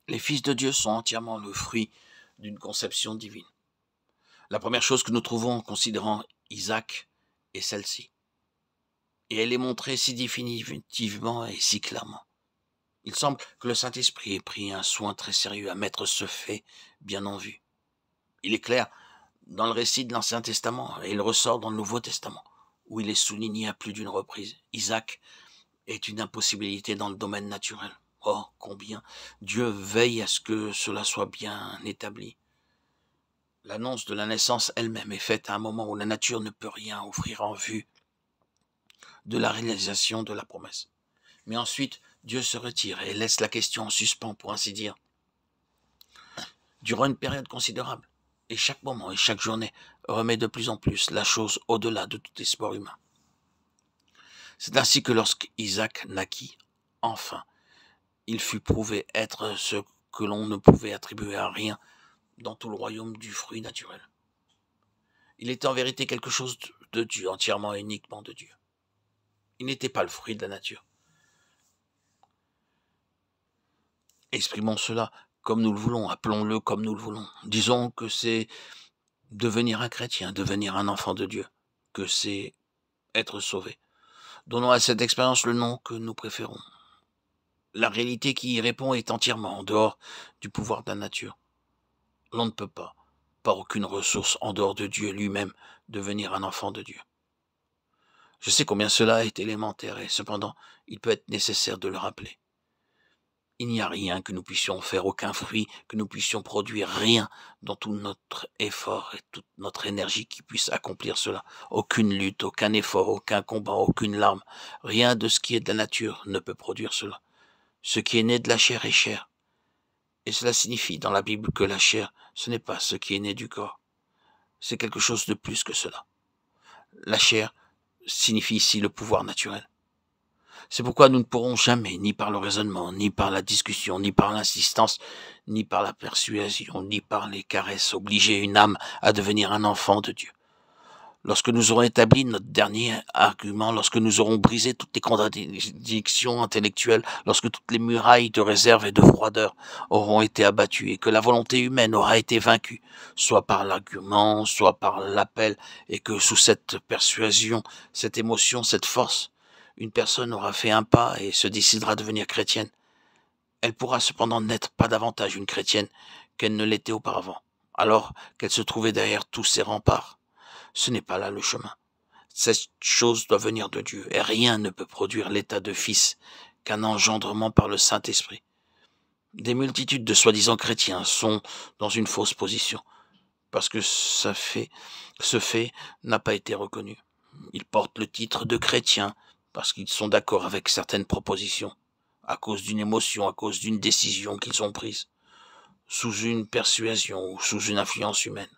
Les fils de Dieu sont entièrement le fruit d'une conception divine. La première chose que nous trouvons en considérant Isaac est celle-ci. Et elle est montrée si définitivement et si clairement. Il semble que le Saint-Esprit ait pris un soin très sérieux à mettre ce fait bien en vue. Il est clair dans le récit de l'Ancien Testament et il ressort dans le Nouveau Testament, où il est souligné à plus d'une reprise. Isaac est une impossibilité dans le domaine naturel. Oh, combien Dieu veille à ce que cela soit bien établi. L'annonce de la naissance elle-même est faite à un moment où la nature ne peut rien offrir en vue de la réalisation de la promesse. Mais ensuite, Dieu se retire et laisse la question en suspens, pour ainsi dire, durant une période considérable. Et chaque moment et chaque journée remet de plus en plus la chose au-delà de tout espoir humain. C'est ainsi que lorsqu'Isaac naquit, enfin, il fut prouvé être ce que l'on ne pouvait attribuer à rien dans tout le royaume du fruit naturel. Il était en vérité quelque chose de Dieu, entièrement et uniquement de Dieu. Il n'était pas le fruit de la nature. Exprimons cela comme nous le voulons, appelons-le comme nous le voulons. Disons que c'est devenir un chrétien, devenir un enfant de Dieu, que c'est être sauvé. Donnons à cette expérience le nom que nous préférons. La réalité qui y répond est entièrement en dehors du pouvoir de la nature. L'on ne peut pas, par aucune ressource en dehors de Dieu lui-même, devenir un enfant de Dieu. Je sais combien cela est élémentaire et cependant, il peut être nécessaire de le rappeler. Il n'y a rien que nous puissions faire, aucun fruit que nous puissions produire, rien dans tout notre effort et toute notre énergie qui puisse accomplir cela. Aucune lutte, aucun effort, aucun combat, aucune larme, rien de ce qui est de la nature ne peut produire cela. Ce qui est né de la chair est chair. Et cela signifie dans la Bible que la chair, ce n'est pas ce qui est né du corps. C'est quelque chose de plus que cela. La chair signifie ici le pouvoir naturel. C'est pourquoi nous ne pourrons jamais, ni par le raisonnement, ni par la discussion, ni par l'insistance, ni par la persuasion, ni par les caresses, obliger une âme à devenir un enfant de Dieu. Lorsque nous aurons établi notre dernier argument, lorsque nous aurons brisé toutes les contradictions intellectuelles, lorsque toutes les murailles de réserve et de froideur auront été abattues et que la volonté humaine aura été vaincue, soit par l'argument, soit par l'appel, et que sous cette persuasion, cette émotion, cette force, une personne aura fait un pas et se décidera à devenir chrétienne, elle pourra cependant n'être pas davantage une chrétienne qu'elle ne l'était auparavant, alors qu'elle se trouvait derrière tous ces remparts. Ce n'est pas là le chemin. Cette chose doit venir de Dieu, et rien ne peut produire l'état de fils qu'un engendrement par le Saint-Esprit. Des multitudes de soi-disant chrétiens sont dans une fausse position, parce que ce fait n'a pas été reconnu. Ils portent le titre de chrétiens, parce qu'ils sont d'accord avec certaines propositions, à cause d'une émotion, à cause d'une décision qu'ils ont prise, sous une persuasion ou sous une influence humaine.